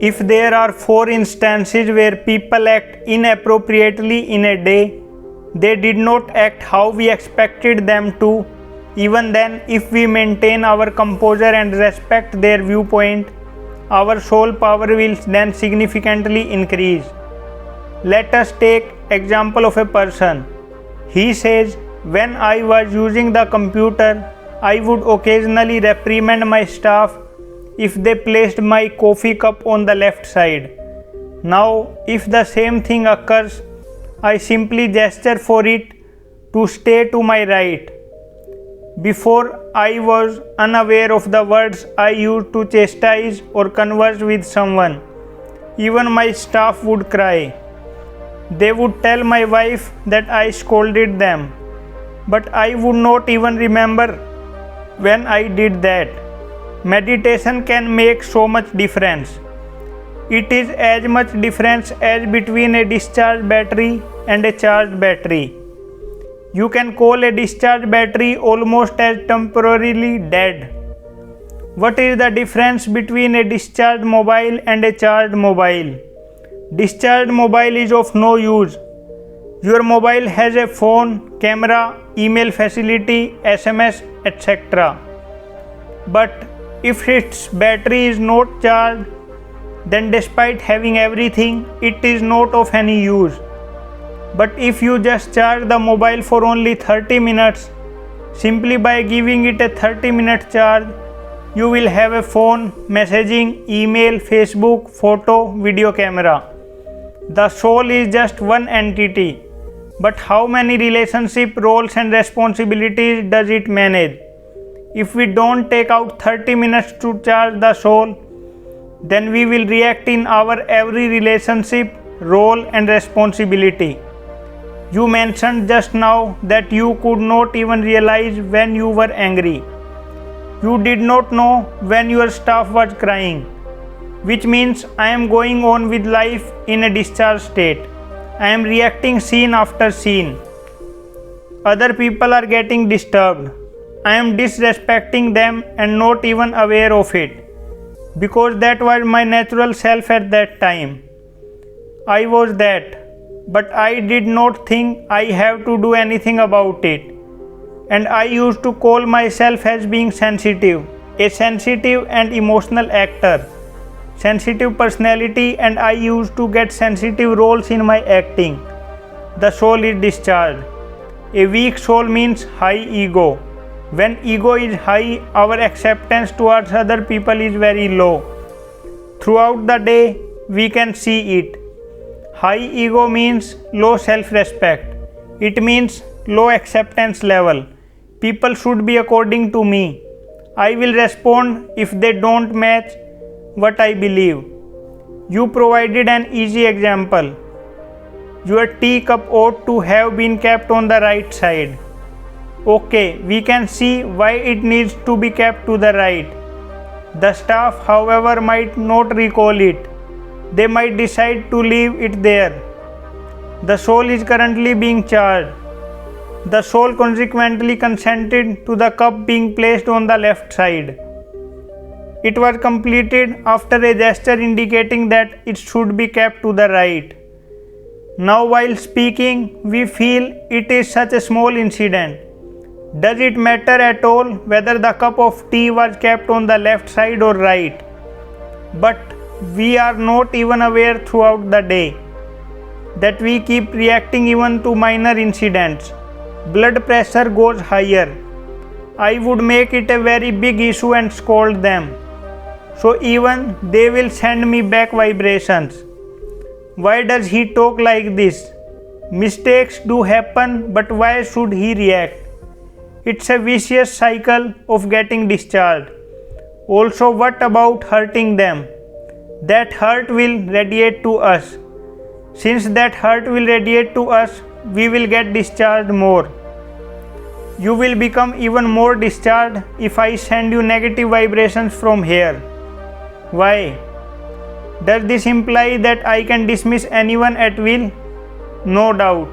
If there are 4 instances where people act inappropriately in a day, they did not act how we expected them to. Even then, if we maintain our composure and respect their viewpoint, our soul power will then significantly increase. Let us take example of a person. He says, when I was using the computer, I would occasionally reprimand my staff if they placed my coffee cup on the left side. Now, if the same thing occurs, I simply gesture for it to stay to my right. Before, I was unaware of the words I used to chastise or converse with someone. Even my staff would cry. They would tell my wife that I scolded them, but I would not even remember when I did that. Meditation can make so much difference. It is as much difference as between a discharged battery and a charged battery. You can call a discharged battery almost as temporarily dead. What is the difference between a discharged mobile and a charged mobile? Discharged mobile is of no use. Your mobile has a phone, camera, email facility, SMS, etc. But if its battery is not charged, then despite having everything, it is not of any use. But if you just charge the mobile for only 30 minutes, simply by giving it a 30-minute charge, you will have a phone, messaging, email, Facebook, photo, video camera. The soul is just one entity, but how many relationship, roles and responsibilities does it manage? If we don't take out 30 minutes to charge the soul, then we will react in our every relationship, role and responsibility. You mentioned just now that you could not even realize when you were angry. You did not know when your staff was crying, which means I am going on with life in a discharged state. I am reacting scene after scene. Other people are getting disturbed. I am disrespecting them and not even aware of it, because that was my natural self at that time. I was that. But I did not think I have to do anything about it. And I used to call myself as being sensitive, a sensitive and emotional actor, sensitive personality, and I used to get sensitive roles in my acting. The soul is discharged. A weak soul means high ego. When ego is high, our acceptance towards other people is very low. Throughout the day, we can see it. High ego means low self-respect. It means low acceptance level. People should be according to me. I will respond if they don't match what I believe. You provided an easy example. Your teacup ought to have been kept on the right side. Okay, we can see why it needs to be kept to the right. The staff, however, might not recall it. They might decide to leave it there. The soul is currently being charged. The soul consequently consented to the cup being placed on the left side. It was completed after a gesture indicating that it should be kept to the right. Now, while speaking, we feel it is such a small incident. Does it matter at all whether the cup of tea was kept on the left side or right? But we are not even aware throughout the day that we keep reacting even to minor incidents. Blood pressure goes higher. I would make it a very big issue and scold them. So even they will send me back vibrations. Why does he talk like this? Mistakes do happen, but why should he react? It's a vicious cycle of getting discharged. Also, what about hurting them? That hurt will radiate to us. Since that hurt will radiate to us, we will get discharged more. You will become even more discharged if I send you negative vibrations from here. Why? Does this imply that I can dismiss anyone at will? No doubt.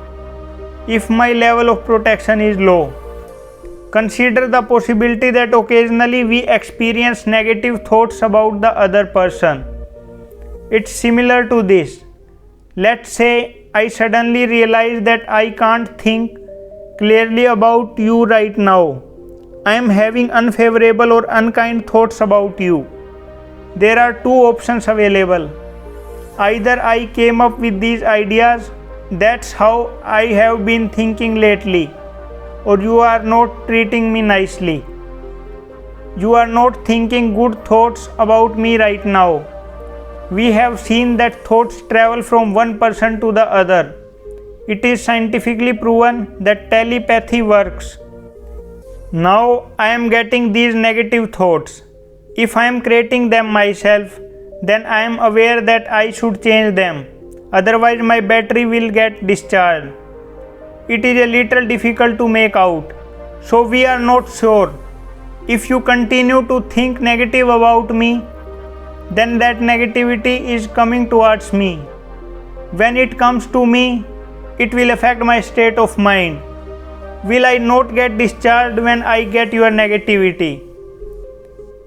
If my level of protection is low. Consider the possibility that occasionally we experience negative thoughts about the other person. It's similar to this. Let's say I suddenly realize that I can't think clearly about you right now. I am having unfavorable or unkind thoughts about you. There are two options available. Either I came up with these ideas, that's how I have been thinking lately, or you are not treating me nicely. You are not thinking good thoughts about me right now. We have seen that thoughts travel from one person to the other. It is scientifically proven that telepathy works. Now I am getting these negative thoughts. If I am creating them myself, then I am aware that I should change them. Otherwise my battery will get discharged. It is a little difficult to make out. So we are not sure. If you continue to think negative about me, then that negativity is coming towards me. When it comes to me, it will affect my state of mind. Will I not get discharged when I get your negativity?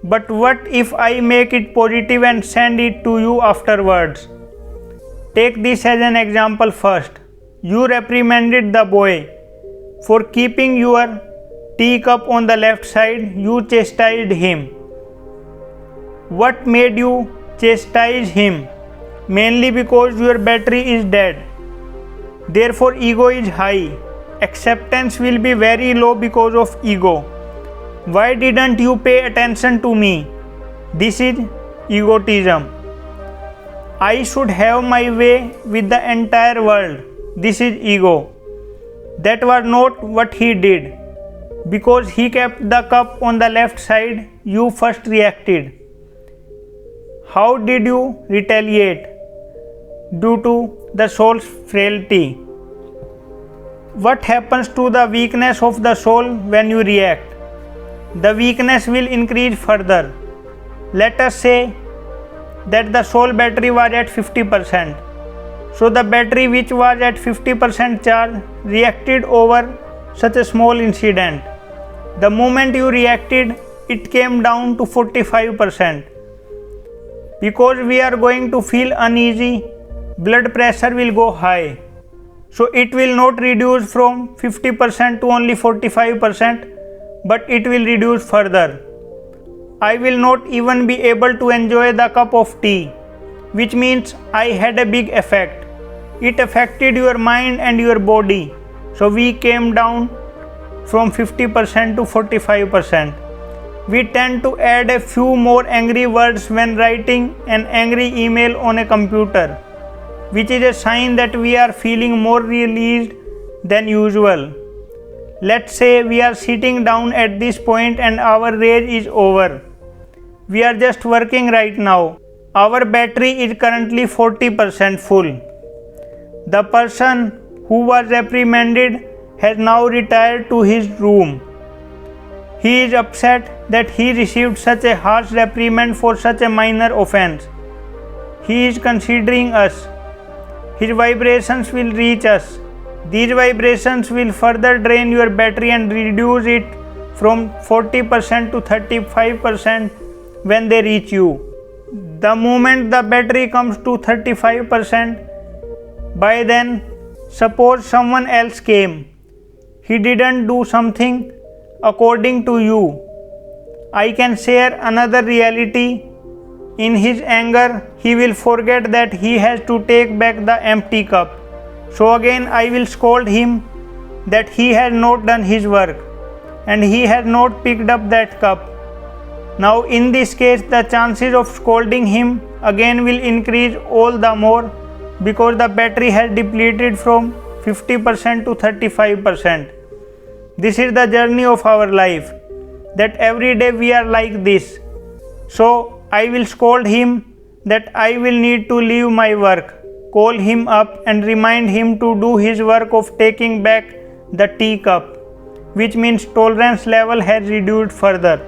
But what if I make it positive and send it to you afterwards? Take this as an example first. You reprimanded the boy for keeping your teacup on the left side. You chastised him. What made you chastise him? Mainly because your battery is dead. Therefore ego is high. Acceptance will be very low because of ego. Why didn't you pay attention to me? This is egotism. I should have my way with the entire world. This is ego. That was not what he did. Because he kept the cup on the left side, you first reacted. How did you retaliate? Due to the soul's frailty. What happens to the weakness of the soul when you react? The weakness will increase further. Let us say that the soul battery was at 50%. So the battery which was at 50% charge reacted over such a small incident. The moment you reacted, it came down to 45%. Because we are going to feel uneasy, blood pressure will go high. So it will not reduce from 50% to only 45%, but it will reduce further. I will not even be able to enjoy the cup of tea, which means I had a big effect. It affected your mind and your body. So we came down from 50% to 45%. We tend to add a few more angry words when writing an angry email on a computer, which is a sign that we are feeling more released than usual. Let's say we are sitting down at this point and our rage is over. We are just working right now. Our battery is currently 40% full. The person who was reprimanded has now retired to his room. He is upset that he received such a harsh reprimand for such a minor offense. He is considering us. His vibrations will reach us. These vibrations will further drain your battery and reduce it from 40% to 35% when they reach you. The moment the battery comes to 35%, by then, suppose someone else came. He didn't do something according to you. I can share another reality. In his anger, he will forget that he has to take back the empty cup. So again I will scold him that he has not done his work and he has not picked up that cup. Now in this case the chances of scolding him again will increase all the more because the battery has depleted from 50% to 35%. This is the journey of our life, that every day we are like this. So I will scold him that I will need to leave my work, call him up and remind him to do his work of taking back the teacup, which means tolerance level has reduced further.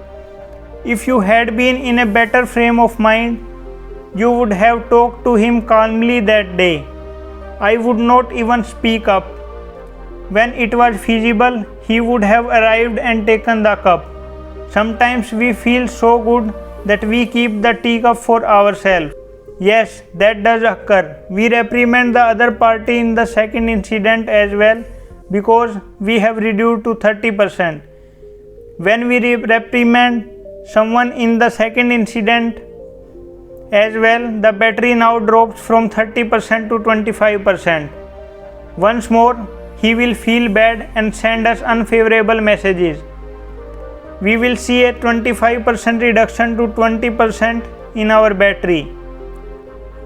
If you had been in a better frame of mind, you would have talked to him calmly that day. I would not even speak up. When it was feasible, he would have arrived and taken the cup. Sometimes we feel so good that we keep the teacup for ourselves. Yes, that does occur. We reprimand the other party in the second incident as well because we have reduced to 30%. When we reprimand someone in the second incident as well, the battery now drops from 30% to 25%. Once more, he will feel bad and send us unfavorable messages. We will see a 25% reduction to 20% in our battery.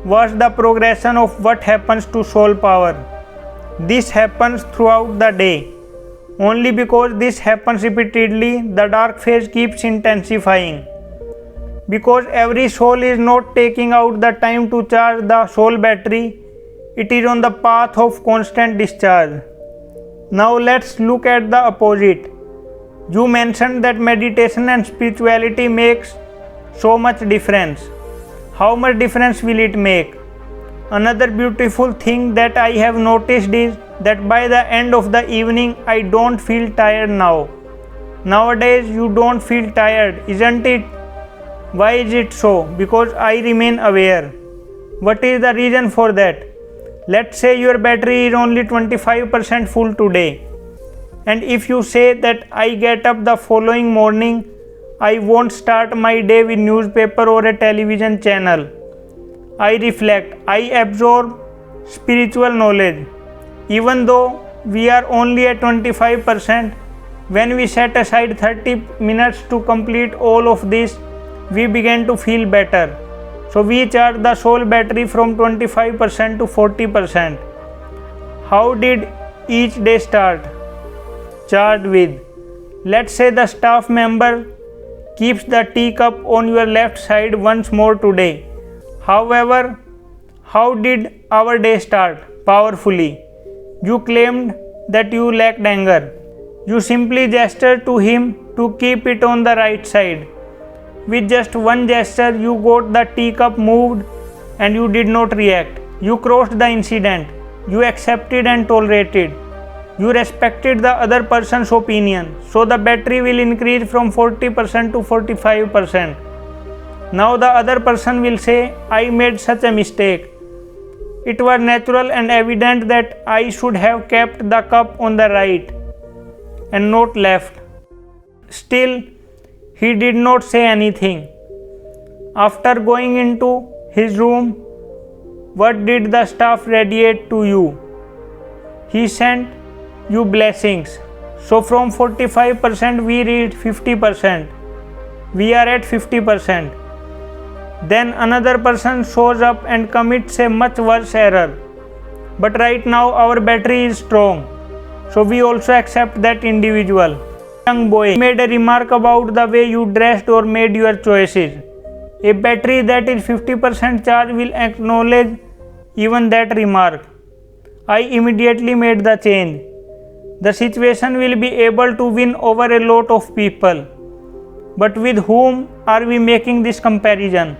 Watch the progression of what happens to soul power. This happens throughout the day. Only because this happens repeatedly, the dark phase keeps intensifying. Because every soul is not taking out the time to charge the soul battery, it is on the path of constant discharge. Now let's look at the opposite. You mentioned that meditation and spirituality makes so much difference. How much difference will it make? Another beautiful thing that I have noticed is that by the end of the evening I don't feel tired now. Nowadays you don't feel tired, isn't it? Why is it so? Because I remain aware. What is the reason for that? Let's say your battery is only 25% full today. And if you say that I get up the following morning, I won't start my day with newspaper or a television channel. I reflect, I absorb spiritual knowledge. Even though we are only at 25%, when we set aside 30 minutes to complete all of this, we begin to feel better. So we charge the soul battery from 25% to 40%. How did each day start? Charged with. Let's say the staff member keeps the teacup on your left side once more today. However, how did our day start? Powerfully. You claimed that you lacked anger. You simply gestured to him to keep it on the right side. With just one gesture, you got the teacup moved and you did not react. You crossed the incident. You accepted and tolerated. You respected the other person's opinion. So the battery will increase from 40% to 45%. Now the other person will say, I made such a mistake. It was natural and evident that I should have kept the cup on the right and not left. Still, he did not say anything. After going into his room, what did the staff radiate to you? He sent you blessings. So from 45% we reached 50%. We are at 50%. Then another person shows up and commits a much worse error. But right now our battery is strong. So we also accept that individual. Young boy made a remark about the way you dressed or made your choices. A battery that is 50% charged will acknowledge even that remark. I immediately made the change. The situation will be able to win over a lot of people. But with whom are we making this comparison?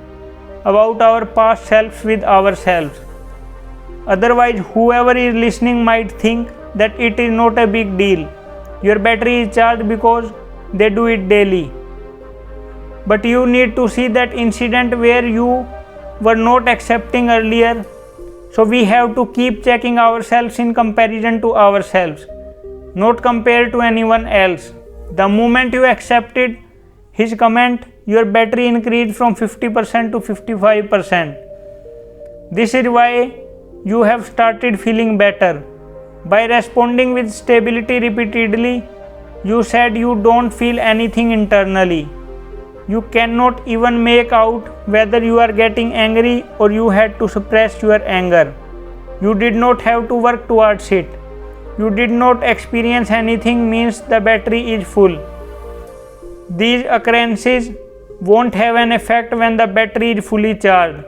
About our past selves with ourselves. Otherwise, whoever is listening might think that it is not a big deal. Your battery is charged because they do it daily. But you need to see that incident where you were not accepting earlier. So we have to keep checking ourselves in comparison to ourselves, not compared to anyone else. The moment you accepted his comment, your battery increased from 50% to 55%. This is why you have started feeling better. By responding with stability repeatedly, you said you don't feel anything internally. You cannot even make out whether you are getting angry or you had to suppress your anger. You did not have to work towards it. You did not experience anything means the battery is full. These occurrences won't have an effect when the battery is fully charged.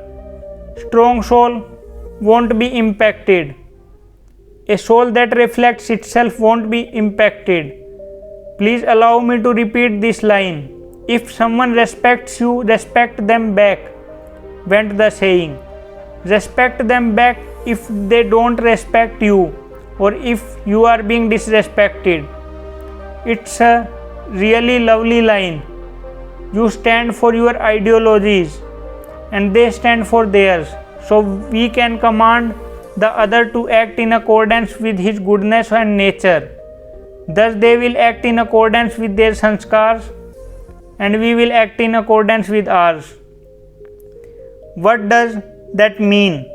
Strong soul won't be impacted. A soul that reflects itself won't be impacted. Please allow me to repeat this line. If someone respects you, respect them back, went the saying. Respect them back if they don't respect you or if you are being disrespected. It's a really lovely line. You stand for your ideologies and they stand for theirs. So we can command the other to act in accordance with his goodness and nature. Thus they will act in accordance with their sanskars and we will act in accordance with ours. What does that mean?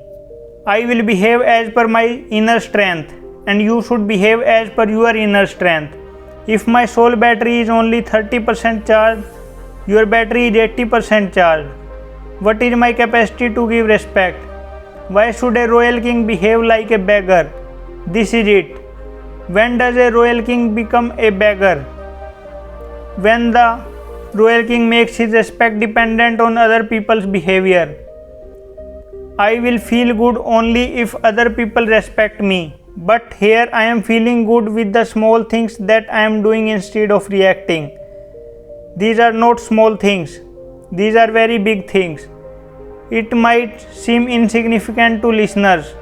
I will behave as per my inner strength and you should behave as per your inner strength. If my soul battery is only 30% charged, your battery is 80% charged. What is my capacity to give respect? Why should a royal king behave like a beggar? This is it. When does a royal king become a beggar? When the royal king makes his respect dependent on other people's behavior. I will feel good only if other people respect me. But here I am feeling good with the small things that I am doing instead of reacting. These are not small things. These are very big things. It might seem insignificant to listeners.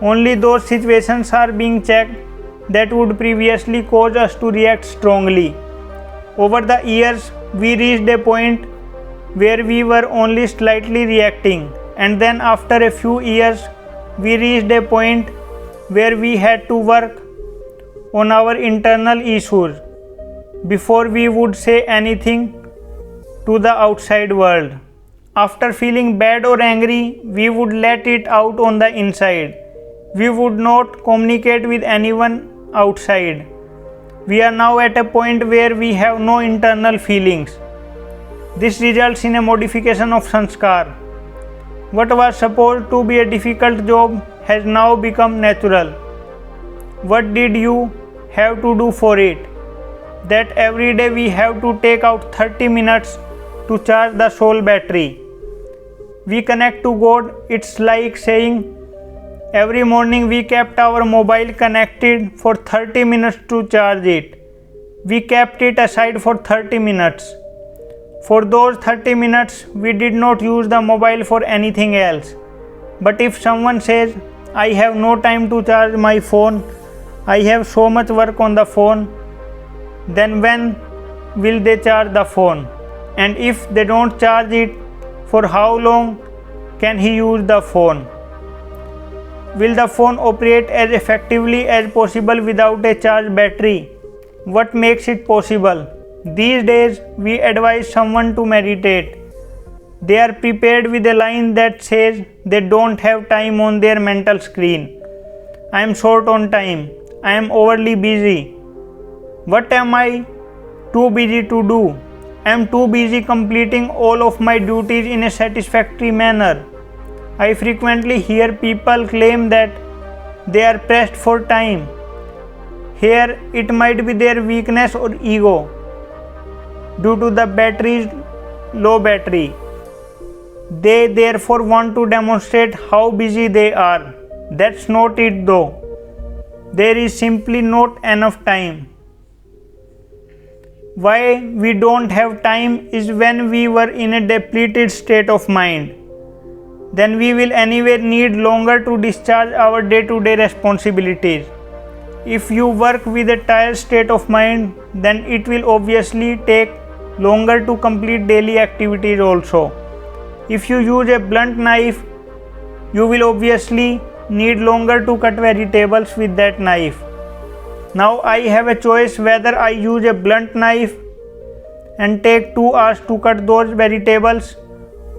Only those situations are being checked that would previously cause us to react strongly. Over the years, we reached a point where we were only slightly reacting, and then after a few years, we reached a point where we had to work on our internal issues before we would say anything to the outside world. After feeling bad or angry, we would let it out on the inside. We would not communicate with anyone outside. We are now at a point where we have no internal feelings. This results in a modification of sanskar. What was supposed to be a difficult job has now become natural. What did you have to do for it? That every day we have to take out 30 minutes to charge the soul battery. We connect to God. It's like saying every morning we kept our mobile connected for 30 minutes to charge it. We kept it aside for 30 minutes. For those 30 minutes, we did not use the mobile for anything else. But if someone says, I have no time to charge my phone, I have so much work on the phone, then when will they charge the phone? And if they don't charge it, for how long can he use the phone? Will the phone operate as effectively as possible without a charged battery? What makes it possible? These days, we advise someone to meditate. They are prepared with a line that says they don't have time on their mental screen. I am short on time. I am overly busy. What am I too busy to do? I am too busy completing all of my duties in a satisfactory manner. I frequently hear people claim that they are pressed for time. Here it might be their weakness or ego due to the battery's low battery. They therefore want to demonstrate how busy they are. That's not it though. There is simply not enough time. Why we don't have time is when we were in a depleted state of mind. Then we will anyway need longer to discharge our day-to-day responsibilities. If you work with a tired state of mind, then it will obviously take longer to complete daily activities also. If you use a blunt knife, you will obviously need longer to cut vegetables with that knife. Now I have a choice whether I use a blunt knife and take 2 hours to cut those vegetables,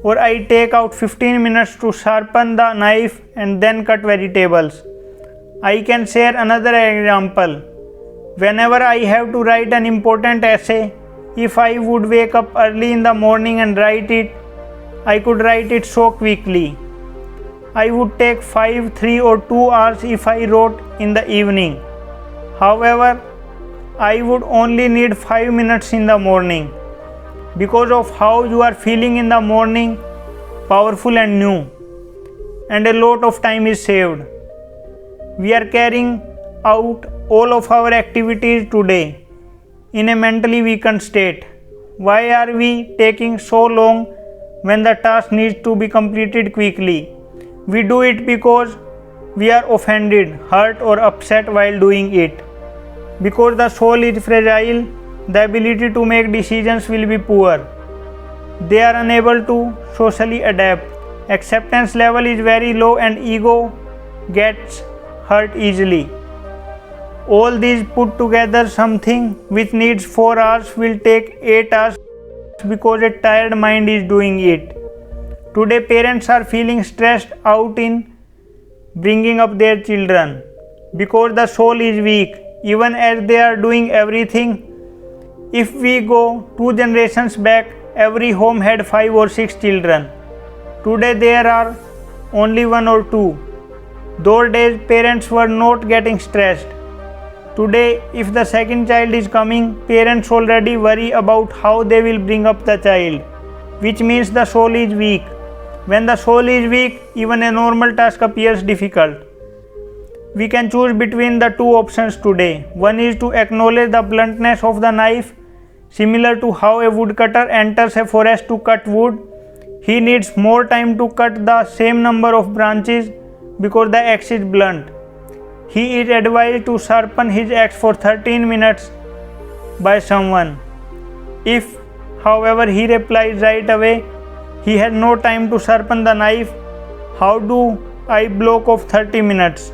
or I take out 15 minutes to sharpen the knife and then cut vegetables. I can share another example. Whenever I have to write an important essay, if I would wake up early in the morning and write it, I could write it so quickly. I would take 5, 3 or 2 hours if I wrote in the evening. However, I would only need 5 minutes in the morning. Because of how you are feeling in the morning, powerful and new, and a lot of time is saved. We are carrying out all of our activities today in a mentally weakened state. Why are we taking so long when the task needs to be completed quickly? We do it because we are offended, hurt or upset while doing it. Because the soul is fragile, the ability to make decisions will be poor. They are unable to socially adapt. Acceptance level is very low and ego gets hurt easily. All these put together, something which needs 4 hours will take 8 hours because a tired mind is doing it. Today parents are feeling stressed out in bringing up their children because the soul is weak even as they are doing everything. If we go 2 generations back, every home had 5 or 6 children. Today there are only 1 or 2. Those days parents were not getting stressed. Today if the second child is coming, parents already worry about how they will bring up the child, which means the soul is weak. When the soul is weak, even a normal task appears difficult. We can choose between the 2 options today. One is to acknowledge the bluntness of the knife, similar to how a woodcutter enters a forest to cut wood. He needs more time to cut the same number of branches because the axe is blunt. He is advised to sharpen his axe for 13 minutes by someone. If, however, he replies right away, he has no time to sharpen the knife, how do I block off 30 minutes?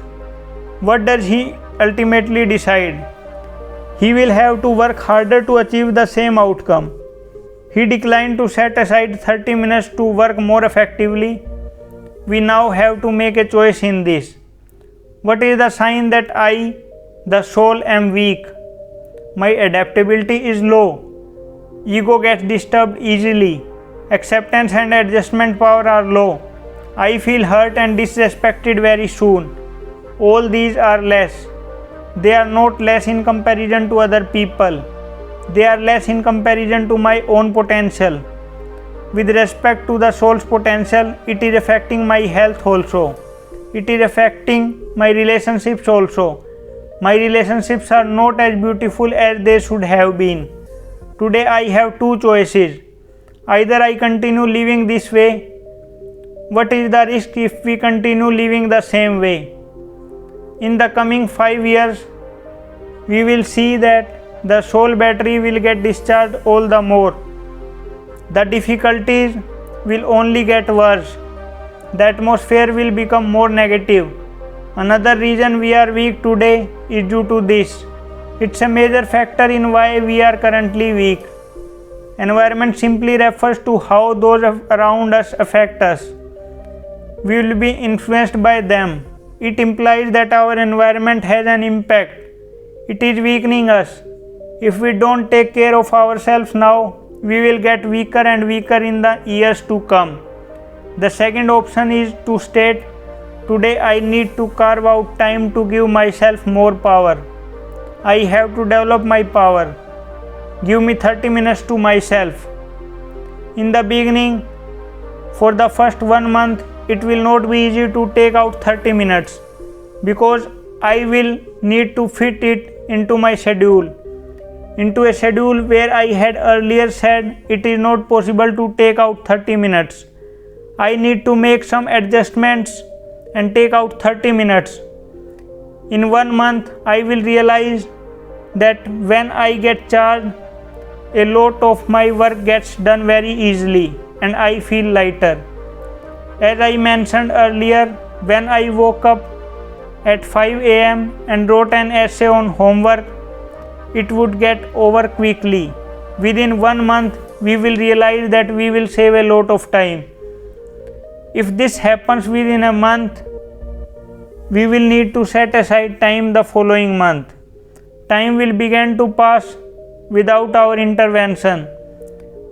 What does he ultimately decide? He will have to work harder to achieve the same outcome. He declined to set aside 30 minutes to work more effectively. We now have to make a choice in this. What is the sign that I, the soul, am weak? My adaptability is low. Ego gets disturbed easily. Acceptance and adjustment power are low. I feel hurt and disrespected very soon. All these are less. They are not less in comparison to other people. They are less in comparison to my own potential. With respect to the soul's potential, it is affecting my health also. It is affecting my relationships also. My relationships are not as beautiful as they should have been. Today I have 2 choices. Either I continue living this way. What is the risk if we continue living the same way? In the coming 5 years, we will see that the soul battery will get discharged all the more. The difficulties will only get worse. The atmosphere will become more negative. Another reason we are weak today is due to this. It's a major factor in why we are currently weak. Environment simply refers to how those around us affect us. We will be influenced by them. It implies that our environment has an impact. It is weakening us. If we don't take care of ourselves now, we will get weaker and weaker in the years to come. The second option is to state, today I need to carve out time to give myself more power. I have to develop my power. Give me 30 minutes to myself. In the beginning, for the first 1 month, it will not be easy to take out 30 minutes because I will need to fit it into my schedule. Into a schedule where I had earlier said it is not possible to take out 30 minutes. I need to make some adjustments and take out 30 minutes. In 1 month, I will realize that when I get charged, a lot of my work gets done very easily and I feel lighter. As I mentioned earlier, when I woke up at 5 a.m. and wrote an essay on homework, it would get over quickly. Within 1 month, we will realize that we will save a lot of time. If this happens within a month, we will need to set aside time the following month. Time will begin to pass without our intervention.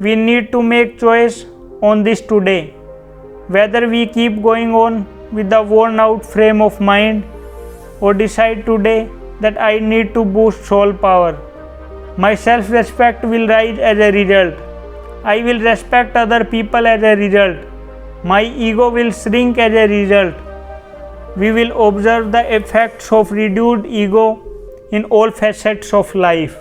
We need to make choice on this today. Whether we keep going on with the worn out frame of mind or decide today that I need to boost soul power. My self-respect will rise as a result. I will respect other people as a result. My ego will shrink as a result. We will observe the effects of reduced ego in all facets of life.